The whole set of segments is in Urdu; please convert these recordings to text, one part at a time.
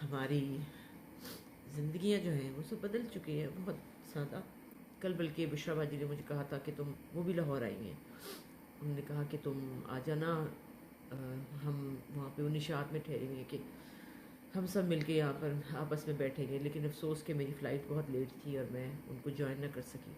ہماری زندگیاں جو ہیں وہ سب بدل چکی ہیں بہت زیادہ. کل بلکہ بشرا باجی نے مجھے کہا تھا کہ وہ بھی لاہور آئی ہیں. انہوں نے کہا کہ تم آ جانا, ہم وہاں پہ نشاط میں ٹھہریں گے کہ ہم سب مل کے یہاں پر آپس میں بیٹھیں گے. لیکن افسوس کہ میری فلائٹ بہت لیٹ تھی اور میں ان کو جوائن نہ کر سکی.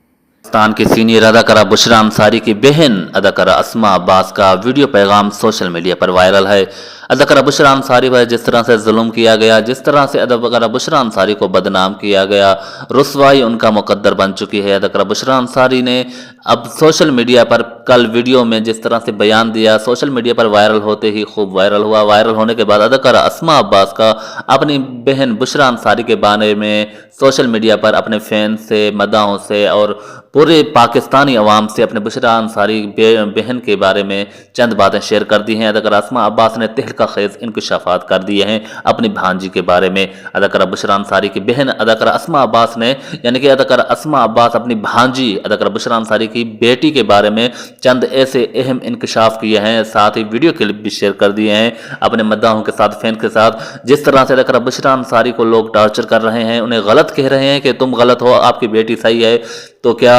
پاکستان کی سینئر اداکارہ بشریٰ انصاری کی بہن اداکارہ اسماء عباس کا ویڈیو پیغام سوشل میڈیا پر وائرل ہے. اداکارہ بشریٰ انصاری پر جس طرح سے ظلم کیا گیا, جس طرح سے اداکارہ بشریٰ انصاری کو بدنام کیا گیا, رسوائی ان کا مقدر بن چکی ہے. اداکارہ بشریٰ انصاری نے اب سوشل میڈیا پر کل ویڈیو میں جس طرح سے بیان دیا, سوشل میڈیا پر وائرل ہوتے ہی خوب وائرل ہوا. وائرل ہونے کے بعد اداکارہ اسماء عباس کا اپنی بہن بشریٰ انصاری کے بارے میں سوشل میڈیا پر اپنے فینس سے, مداحوں سے اور پورے پاکستانی عوام سے اپنے بشریٰ انصاری بہن کے بارے میں چند باتیں شیئر کر دی ہیں. اداکارہ اسماء عباس نے تہلکہ خیز انکشافات کر دیے ہیں اپنی بھانجی کے بارے میں. اداکارہ بشریٰ انصاری کی بہن اداکارہ اسماء عباس نے, یعنی کہ اداکارہ اسماء عباس اپنی بھانجی اداکارہ بشریٰ انصاری کی بیٹی کے بارے میں چند ایسے اہم انکشاف کیے ہیں, ساتھ ہی ویڈیو کلپ بھی شیئر کر دیے ہیں اپنے مداحوں کے ساتھ, فین کے ساتھ. جس طرح سے اداکارہ بشریٰ انصاری کو لوگ ٹارچر کر رہے ہیں, انہیں غلط کہہ رہے ہیں کہ تم غلط ہو, آپ کی بیٹی صحیح ہے, تو کیا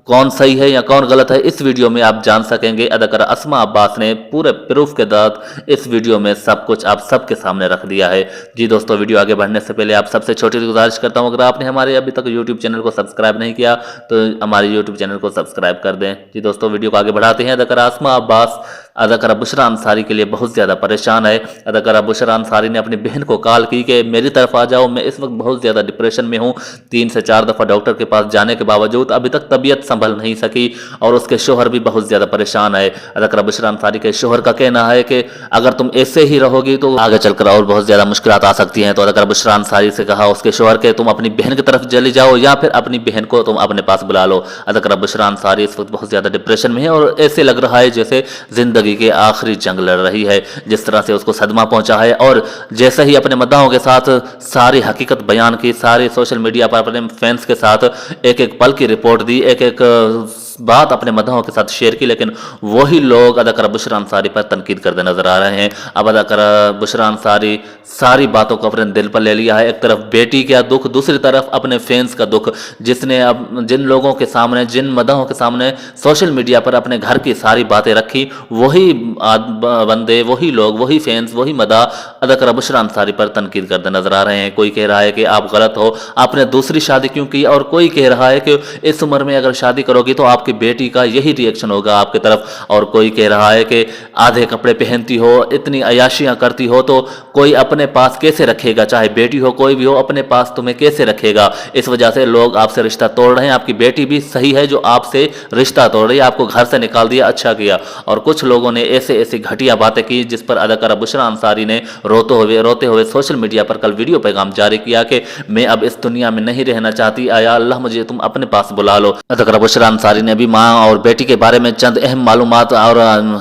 کون صحیح ہے یا کون غلط ہے, اس ویڈیو میں آپ جان سکیں گے. اداکارہ اسماء عباس نے پورے پروف کے ساتھ اس ویڈیو میں سب کچھ آپ سب کے سامنے رکھ دیا ہے. جی دوستو, ویڈیو آگے بڑھنے سے پہلے آپ سب سے چھوٹی سی گزارش کرتا ہوں, اگر آپ نے ہمارے ابھی تک یوٹیوب چینل کو سبسکرائب نہیں کیا تو ہمارے یوٹیوب چینل کو سبسکرائب کر دیں. جی دوستو, ویڈیو کو آگے بڑھاتے ہیں. اداکارہ اسماء عباس اداکارہ بشریٰ انصاری کے لیے بہت زیادہ پریشان ہے. اداکارہ بشریٰ انصاری نے اپنی بہن کو کال کی کہ میری طرف آ جاؤ, میں اس وقت بہت زیادہ ڈپریشن میں ہوں. 3 سے 4 دفعہ ڈاکٹر کے پاس جانے کے باوجود ابھی تک طبیعت سنبھل نہیں سکی اور اس کے شوہر بھی بہت زیادہ پریشان ہے. اداکارہ بشریٰ انصاری کے شوہر کا کہنا ہے کہ اگر تم ایسے ہی رہو گی تو آگے چل کر اور بہت زیادہ مشکلات آ سکتی ہیں. تو اداکارہ بشریٰ انصاری سے کہا اس کے شوہر کہ تم اپنی بہن کی طرف چلی جاؤ یا پھر اپنی بہن کو تم اپنے پاس بلا لو. اداکارہ بشریٰ انصاری اس وقت بہت زیادہ ڈپریشن میں ہے اور ایسے لگ رہا ہے جیسے زندگی کے آخری جنگ لڑ رہی ہے. جس طرح سے اس کو صدمہ پہنچا ہے اور جیسے ہی اپنے مداحوں کے ساتھ ساری حقیقت بیان کی, سارے سوشل میڈیا پر اپنے فینس کے ساتھ ایک ایک پل کی رپورٹ دی, ایک ایک بات اپنے مداحوں کے ساتھ شیئر کی, لیکن وہی لوگ اداکارہ بشریٰ انصاری پر تنقید کرتے نظر آ رہے ہیں. اب اداکارہ بشریٰ انصاری ساری باتوں کو اپنے دل پر لے لیا ہے. ایک طرف بیٹی کا دکھ, دوسری طرف اپنے فینس کا دکھ, جس نے اب جن لوگوں کے سامنے, جن مداحوں کے سامنے سوشل میڈیا پر اپنے گھر کی ساری باتیں رکھی, وہی بندے, وہی لوگ, وہی فینس, وہی مداح اداکارہ بشریٰ انصاری پر تنقید کرتے نظر آ رہے ہیں. کوئی کہہ رہا ہے کہ آپ غلط ہو, آپ نے دوسری شادی کیوں کی, اور کوئی کہہ رہا ہے کہ اس عمر میں اگر شادی کرو گی تو آپ کی بیٹی کا یہی ری ایکشن ہوگا آپ کی طرف, اور کوئی کہہ رہا ہے کہ آدھے کپڑے پہنتی ہو, اتنی عیاشیاں کرتی ہو تو کوئی اپنے پاس کیسے رکھے گا, چاہے بیٹی ہو کوئی بھی ہو, اپنے پاس تمہیں کیسے رکھے گا. اس وجہ سے لوگ آپ سے رشتہ توڑ رہے ہیں. آپ کی بیٹی بھی صحیح ہے جو آپ سے رشتہ توڑ رہی ہے, آپ کو گھر سے نکال دیا, اچھا کیا. اور کچھ لوگوں نے ایسے گھٹیا باتیں کی جس پر اداکارہ بشریٰ انصاری نے روتے ہوئے سوشل میڈیا پر کل ویڈیو پیغام جاری کیا کہ میں اب اس دنیا میں نہیں رہنا چاہتی, آیا اللہ مجھے تم اپنے پاس بلا لو. اداکارہ بشریٰ انصاری نے بھی ماں اور بیٹی کے بارے میں چند اہم معلومات اور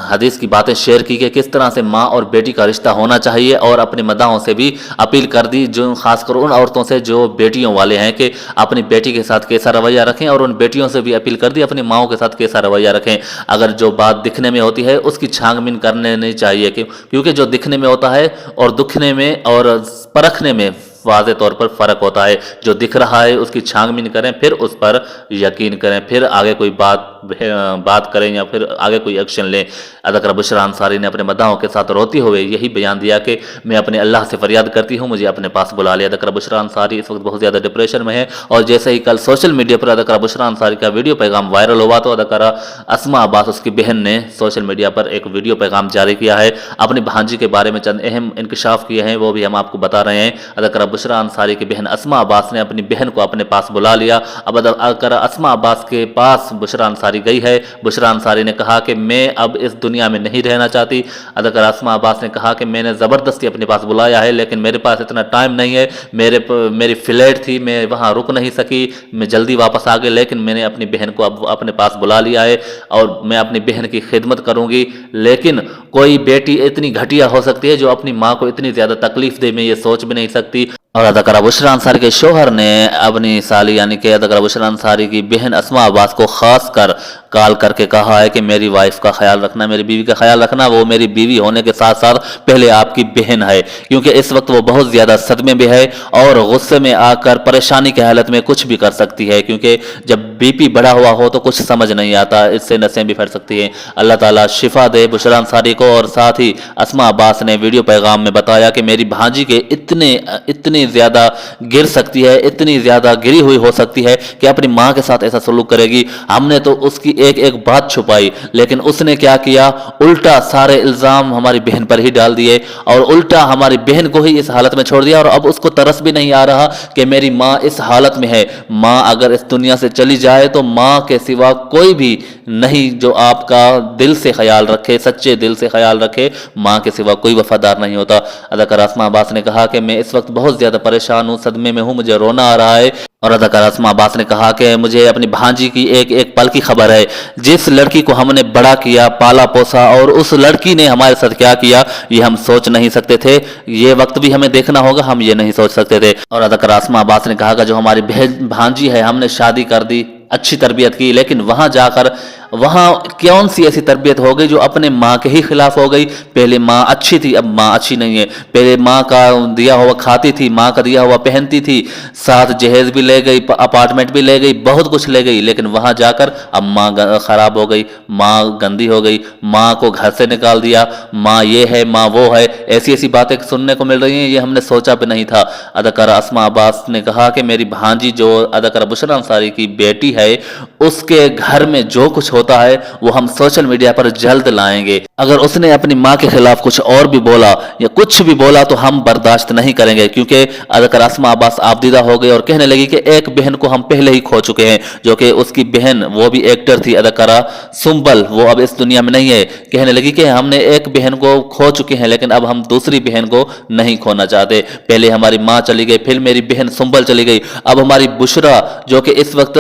حدیث کی باتیں شیئر کی کہ کس طرح سے ماں اور بیٹی کا رشتہ ہونا چاہیے, اور اپنے مداحوں سے بھی اپیل کر دی, جو خاص کر ان عورتوں سے جو بیٹیوں والے ہیں, کہ اپنی بیٹی کے ساتھ کیسا رویہ رکھیں, اور ان بیٹیوں سے بھی اپیل کر دی اپنی ماؤں کے ساتھ کیسا رویہ رکھیں. اگر جو بات دکھنے میں ہوتی ہے اس کی چھان بین کرنے نہیں چاہیے, کیونکہ جو دکھنے میں ہوتا ہے اور دکھنے میں اور پرکھنے میں واضح طور پر فرق ہوتا ہے. جو دکھ رہا ہے اس کی چھان بین کریں, پھر اس پر یقین کریں, پھر آگے کوئی بات کریں یا پھر آگے کوئی ایکشن لیں. اداکارہ بشریٰ انصاری نے اپنے مداحوں کے ساتھ روتے ہوئے یہی بیان دیا کہ میں اپنے اللہ سے فریاد کرتی ہوں, مجھے اپنے پاس بلا لیا. اداکارہ بشریٰ انصاری اس وقت بہت زیادہ ڈپریشن میں ہے, اور جیسے ہی کل سوشل میڈیا پر اداکارہ بشریٰ انصاری کا ویڈیو پیغام وائرل ہوا تو اداکارہ اسماء عباس, اس کی بہن, نے سوشل میڈیا پر ایک ویڈیو پیغام جاری کیا ہے. اپنی بھانجی کے بارے میں چند اہم انکشاف کیے ہیں, وہ بھی ہم آپ کو بتا رہے ہیں. اداکارہ بشریٰ انصاری کی بہن اسماء عباس نے اپنی بہن کو اپنے پاس بلا لیا. اب اداکارہ اسماء عباس کے پاس بشریٰ انصاری گئی ہے. بشریٰ انصاری نے کہا کہ میں اب اس دنیا میں نہیں رہنا چاہتی. اداکارہ اسماء عباس نے کہا کہ میں نے زبردستی اپنے پاس بلایا ہے, لیکن میرے پاس اتنا ٹائم نہیں ہے, میری فلائٹ تھی, میں وہاں رک نہیں سکی, میں جلدی واپس آ گئی, لیکن میں نے اپنی بہن کو اب اپنے پاس بلا لیا ہے اور میں اپنی بہن کی خدمت کروں گی. لیکن کوئی بیٹی اتنی گھٹیا ہو سکتی ہے جو اپنی ماں کو اتنی زیادہ تکلیف دے, میں یہ سوچ بھی نہیں سکتی. اور اداکارہ بشریٰ انصاری کے شوہر نے اپنی سالی یعنی کہ اداکارہ بشریٰ انصاری کی بہن اسماء عباس کو خاص کر کال کر کے کہا ہے کہ میری وائف کا خیال رکھنا، میری بیوی کا خیال رکھنا، وہ میری بیوی ہونے کے ساتھ ساتھ پہلے آپ کی بہن ہے، کیونکہ اس وقت وہ بہت زیادہ صدمے میں ہے اور غصے میں آ کر پریشانی کی حالت میں کچھ بھی کر سکتی ہے، کیونکہ جب بی پی بڑھا ہوا ہو تو کچھ سمجھ نہیں آتا، اس سے نسیں بھی پھٹ سکتی ہیں۔ اللہ تعالیٰ شفا دے بشریٰ انصاری کو۔ اور ساتھ ہی اسماء عباس نے ویڈیو پیغام میں بتایا کہ میری بھانجی کے اتنی زیادہ گر سکتی ہے، اتنی زیادہ گری ہوئی ہو سکتی ہے کہ اپنی ماں کے ساتھ ایسا سلوک کرے گی۔ ہم نے تو اس کی ایک ایک بات چھپائی، لیکن اس نے کیا کیا، الٹا سارے الزام ہماری بہن پر ہی ڈال دیے اور الٹا ہماری بہن کو ہی اس حالت میں چھوڑ دیا، اور اب اس کو ترس بھی نہیں آ رہا کہ میری ماں اس حالت میں ہے۔ ماں اگر اس دنیا سے چلی جائے تو ماں کے سوا کوئی بھی نہیں جو آپ کا دل سے خیال رکھے، سچے دل سے خیال رکھے، ماں کے سوا کوئی وفادار نہیں ہوتا۔ اداکارہ اسماء عباس نے کہا کہ میں اس وقت بہت زیادہ پریشان ہوں، صدمے میں ہوں، مجھے رونا آ رہا ہے۔ اور اداکارہ اسماء عباس نے کہا کہ مجھے اپنی بھانجی کی ایک ایک پل کی خبر ہے، جس لڑکی کو ہم نے بڑا کیا، پالا پوسا، اور اس لڑکی نے ہمارے ساتھ کیا کیا یہ ہم سوچ نہیں سکتے تھے، یہ وقت بھی ہمیں دیکھنا ہوگا، ہم یہ نہیں سوچ سکتے تھے۔ اور اداکارہ اسماء عباس نے کہا کہ جو ہماری بھانجی ہے، ہم نے شادی کر دی، اچھی تربیت کی، لیکن وہاں جا کر وہاں کون سی ایسی تربیت ہو گئی جو اپنے ماں کے ہی خلاف ہو گئی۔ پہلے ماں اچھی تھی، اب ماں اچھی نہیں ہے۔ پہلے ماں کا دیا ہوا کھاتی تھی، ماں کا دیا ہوا پہنتی تھی، ساتھ جہیز بھی لے گئی، اپارٹمنٹ بھی لے گئی، بہت کچھ لے گئی، لیکن وہاں جا کر اب ماں خراب ہو گئی، ماں گندی ہو گئی، ماں کو گھر سے نکال دیا، ماں یہ ہے، ماں وہ ہے، ایسی ایسی باتیں سننے کو مل رہی ہیں، یہ ہم نے سوچا بھی نہیں تھا۔ اداکارہ اسماء عباس نے کہا کہ میری بھانجی جو اداکارہ بشریٰ انصاری کی بیٹی ہے، اس کے گھر میں جو کچھ ہوتا ہے وہ ہم سوشل میڈیا پر جلد لائیں گے۔ اگر اس نے اپنی ماں کے خلاف کچھ اور بھی بولا یا کچھ بھی بولا تو ہم برداشت نہیں کریں گے، کیونکہ اداکارہ اسماء عباس آبدیدہ ہو گئی اور کہنے لگی کہ ایک بہن کو ہم پہلے ہی کھو چکے ہیں، جو کہ اس کی بہن وہ بھی ایکٹر تھی، اداکارہ سنبل، وہ اب اس دنیا میں نہیں ہے۔ کہنے لگی کہ ہم نے ایک بہن کو کھو چکے ہیں، لیکن اب ہم دوسری بہن کو نہیں کھونا چاہتے۔ پہلے ہماری ماں چلی گئی، پھر میری بہن سنبل چلی گئی، اب ہماری بشریٰ جو کہ اس وقت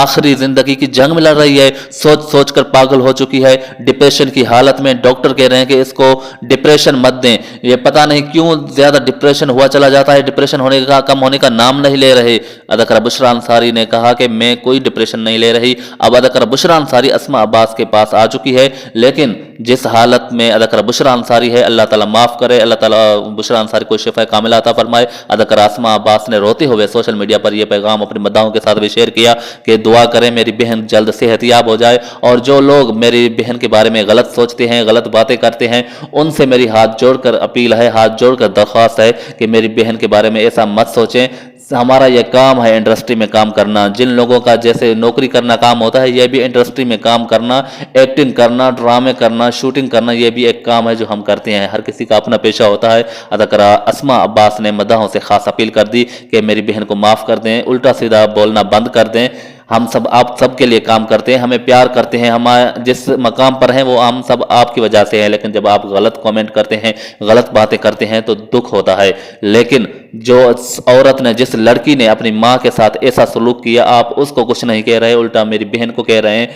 آخری زندگی کی جنگ میں لڑ رہی ہے، سوچ سوچ کر پاگل ہو چکی ہے، ڈپریشن کی حالت میں۔ ڈاکٹر کہہ رہے ہیں کہ اس کو ڈپریشن مت دیں، یہ پتہ نہیں کیوں زیادہ ڈپریشن ہوا چلا جاتا ہے، ڈپریشن ہونے کا کم ہونے کا نام نہیں لے رہے۔ اداکارہ بشریٰ انصاری نے کہا کہ میں کوئی ڈپریشن نہیں لے رہی۔ اب اداکارہ بشریٰ انصاری اسماء عباس کے پاس آ چکی ہے، لیکن جس حالت میں اداکارہ بشریٰ انصاری ہے، اللہ تعالیٰ معاف کرے، اللہ تعالیٰ بشریٰ انصاری کو شفا کاملہ عطا فرمائے۔ اداکارہ اسماء عباس نے روتے ہوئے سوشل میڈیا پر یہ پیغام اپنے مداحوں کے ساتھ بھی شیئر کیا کہ دعا کریں میری بہن جلد صحت یاب ہو جائے، اور جو لوگ میری بہن کے بارے میں غلط سوچتے ہیں، غلط باتیں کرتے ہیں، ان سے میری ہاتھ جوڑ کر اپیل ہے، ہاتھ جوڑ کر درخواست ہے کہ میری بہن کے بارے میں ایسا مت سوچیں۔ ہمارا یہ کام ہے انڈسٹری میں کام کرنا، جن لوگوں کا جیسے نوکری کرنا کام ہوتا ہے، یہ بھی انڈسٹری میں کام کرنا، ایکٹنگ کرنا، ڈرامے کرنا، شوٹنگ کرنا، یہ بھی ایک کام ہے جو ہم کرتے ہیں، ہر کسی کا اپنا پیشہ ہوتا ہے۔ اداکارہ اسماء عباس نے مداحوں سے خاص اپیل کر دی کہ میری بہن کو معاف کر دیں، الٹا سیدھا بولنا بند کر دیں، ہم سب آپ سب کے لیے کام کرتے ہیں، ہمیں پیار کرتے ہیں، ہم جس مقام پر ہیں وہ ہم سب آپ کی وجہ سے ہیں، لیکن جب آپ غلط کامنٹ کرتے ہیں، غلط باتیں کرتے ہیں تو دکھ ہوتا ہے۔ لیکن جو عورت نے، جس لڑکی نے اپنی ماں کے ساتھ ایسا سلوک کیا، آپ اس کو کچھ نہیں کہہ رہے، الٹا میری بہن کو کہہ رہے ہیں۔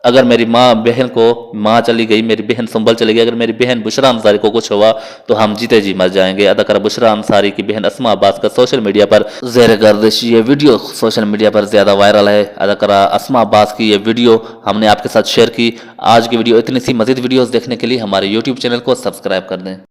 اگر میری ماں چلی گئی، میری بہن سنبل چلی گئی، اگر میری بہن بشریٰ انصاری کو کچھ ہوا تو ہم جیتے جی مر جائیں گے۔ اداکارہ بشریٰ انصاری کی بہن اسماء عباس کا سوشل میڈیا پر زیر گردش یہ ویڈیو سوشل میڈیا پر زیادہ وائرل ہے۔ اداکارہ اسماء عباس کی یہ ویڈیو ہم نے آپ کے ساتھ شیئر کی۔ آج کی ویڈیو اتنی سی، مزید ویڈیوز دیکھنے کے لیے ہمارے YouTube چینل کو سبسکرائب کر دیں۔